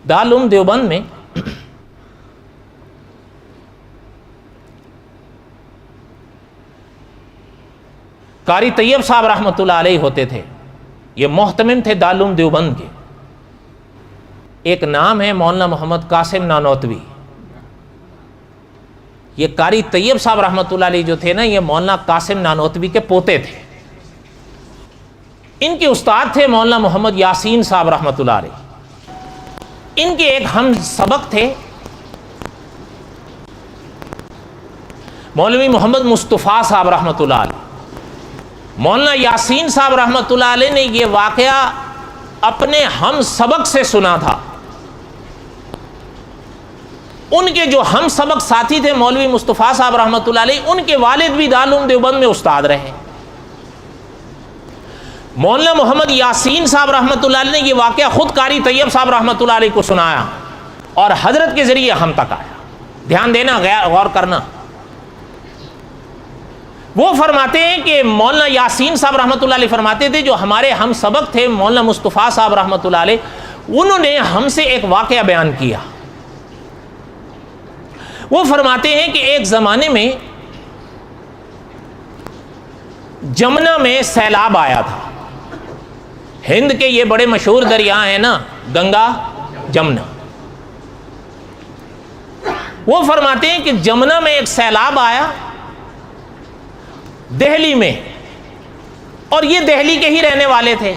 دارالعلوم دیوبند میں قاری طیب صاحب رحمۃ اللہ علیہ ہوتے تھے، یہ محتمم تھے دارالعلوم دیوبند کے. ایک نام ہے مولانا محمد قاسم نانوتوی. یہ قاری طیب صاحب رحمۃ اللہ علیہ جو تھے نا، یہ مولانا قاسم نانوتوی کے پوتے تھے. ان کے استاد تھے مولانا محمد یاسین صاحب رحمۃ اللہ علیہ. ان کے ایک ہم سبق تھے مولوی محمد مصطفیٰ صاحب رحمۃ اللہ علیہ. مولانا یاسین صاحب رحمۃ اللہ علیہ نے یہ واقعہ اپنے ہم سبق سے سنا تھا. ان کے جو ہم سبق ساتھی تھے مولوی مصطفیٰ صاحب رحمۃ اللہ علیہ، ان کے والد بھی دارالعلوم دیوبند میں استاد رہے. مولانا محمد یاسین صاحب رحمۃ اللہ علیہ نے یہ واقعہ خود قاری طیب صاحب رحمۃ اللہ علیہ کو سنایا اور حضرت کے ذریعے ہم تک آیا. دھیان دینا، غور کرنا. وہ فرماتے ہیں کہ مولانا یاسین صاحب رحمۃ اللہ علیہ فرماتے تھے، جو ہمارے ہم سبق تھے مولانا مصطفیٰ صاحب رحمۃ اللہ علیہ، انہوں نے ہم سے ایک واقعہ بیان کیا. وہ فرماتے ہیں کہ ایک زمانے میں جمنا میں سیلاب آیا تھا. ہند کے یہ بڑے مشہور دریا ہیں نا، گنگا جمنا. وہ فرماتے ہیں کہ جمنا میں ایک سیلاب آیا دہلی میں، اور یہ دہلی کے ہی رہنے والے تھے.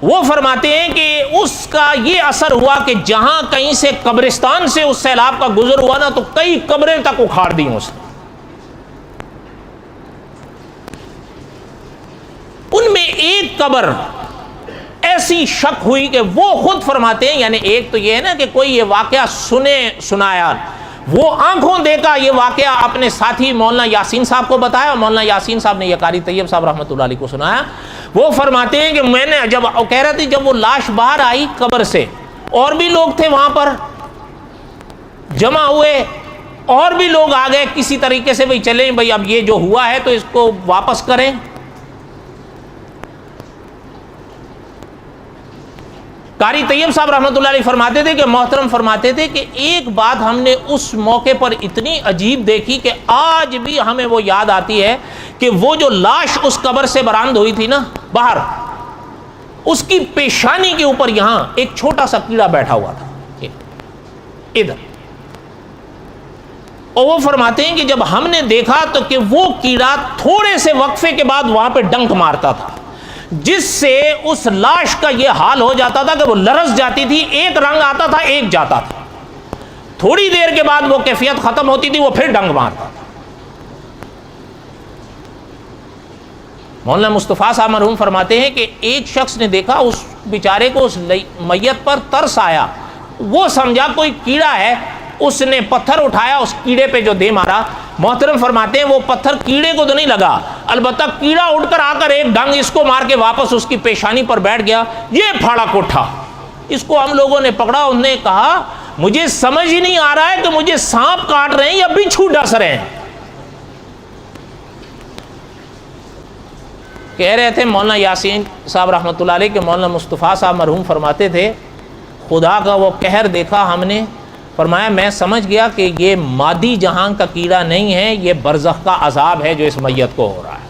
وہ فرماتے ہیں کہ اس کا یہ اثر ہوا کہ جہاں کہیں سے قبرستان سے اس سیلاب کا گزر ہوا نا، تو کئی قبریں تک اکھاڑ دی اس نے. ان میں ایک قبر ایسی شک ہوئی کہ وہ خود فرماتے ہیں، یعنی ایک تو یہ ہے نا کہ کوئی یہ واقعہ سنایا، وہ آنکھوں دیکھا یہ واقعہ اپنے ساتھی مولانا یاسین صاحب کو بتایا، مولانا یاسین صاحب نے یہ قاری طیب صاحب رحمۃ اللہ علیہ کو سنایا. وہ فرماتے ہیں کہ میں نے کہہ رہا تھا جب وہ لاش باہر آئی قبر سے، اور بھی لوگ تھے وہاں پر جمع ہوئے، اور بھی لوگ آ گئے کسی طریقے سے، بھئی چلیں بھئی اب یہ جو ہوا ہے تو اس کو واپس کریں. قاری طیب صاحب رحمۃ اللہ علیہ فرماتے تھے کہ محترم فرماتے تھے کہ ایک بات ہم نے اس موقع پر اتنی عجیب دیکھی کہ آج بھی ہمیں وہ یاد آتی ہے کہ وہ جو لاش اس قبر سے برآمد ہوئی تھی نا باہر، اس کی پیشانی کے اوپر یہاں ایک چھوٹا سا کیڑا بیٹھا ہوا تھا ادھر. اور وہ فرماتے ہیں کہ جب ہم نے دیکھا تو کہ وہ کیڑا تھوڑے سے وقفے کے بعد وہاں پہ ڈنک مارتا تھا، جس سے اس لاش کا یہ حال ہو جاتا تھا کہ وہ لرز جاتی تھی، ایک رنگ آتا تھا ایک جاتا تھا، تھوڑی دیر کے بعد وہ کیفیت ختم ہوتی تھی، وہ پھر ڈنگ مارتا تھا. مولانا مصطفیٰ صاحب مرحوم فرماتے ہیں کہ ایک شخص نے دیکھا اس بیچارے کو، اس میت پر ترس آیا، وہ سمجھا کوئی کیڑا ہے، اس نے پتھر اٹھایا، اس کیڑے پہ جو دے مارا. محترم فرماتے ہیں وہ پتھر کیڑے کو تو نہیں لگا، البتہ کیڑا اٹھ کر آ کر ایک ڈنگ اس کو مار کے واپس اس کی پیشانی پر بیٹھ گیا. یہ پھاڑا کوٹھا، اس کو ہم لوگوں نے پکڑا. انہوں نے کہا مجھے سمجھ ہی نہیں آ رہا ہے کہ مجھے سانپ کاٹ رہے ہیں یا بچھو ڈس رہے ہیں. کہہ رہے تھے مولانا یاسین صاحب رحمۃ اللہ علیہ کہ مولانا مصطفیٰ صاحب مرحوم فرماتے تھے خدا کا وہ قہر دیکھا ہم نے. فرمایا میں سمجھ گیا کہ یہ مادی جہان کا کیڑا نہیں ہے، یہ برزخ کا عذاب ہے جو اس میت کو ہو رہا ہے.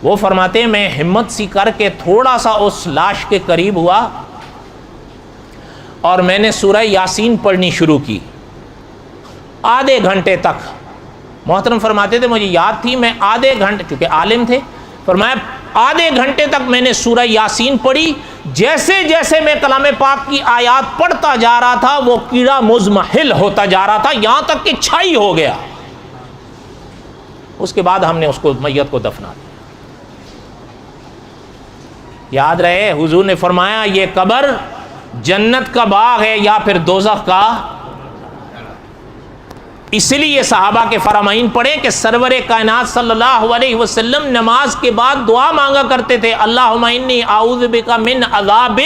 وہ فرماتے ہیں میں ہمت سی کر کے تھوڑا سا اس لاش کے قریب ہوا اور میں نے سورہ یاسین پڑھنی شروع کی آدھے گھنٹے تک. محترم فرماتے تھے مجھے یاد تھی میں آدھے گھنٹے، چونکہ عالم تھے، فرمایا آدھے گھنٹے تک میں نے سورہ یاسین پڑھی. جیسے جیسے میں کلام پاک کی آیات پڑھتا جا رہا تھا وہ کیڑا مزمحل ہوتا جا رہا تھا، یہاں تک کہ چھائی ہو گیا. اس کے بعد ہم نے اس کو میت کو دفنا دیا. یاد رہے حضور نے فرمایا یہ قبر جنت کا باغ ہے یا پھر دوزخ کا. اس لیے صحابہ کے فرامین پڑھیں کہ سرور کائنات صلی اللہ علیہ وسلم نماز کے بعد دعا مانگا کرتے تھے، اللہم انی اعوذ بک من عذاب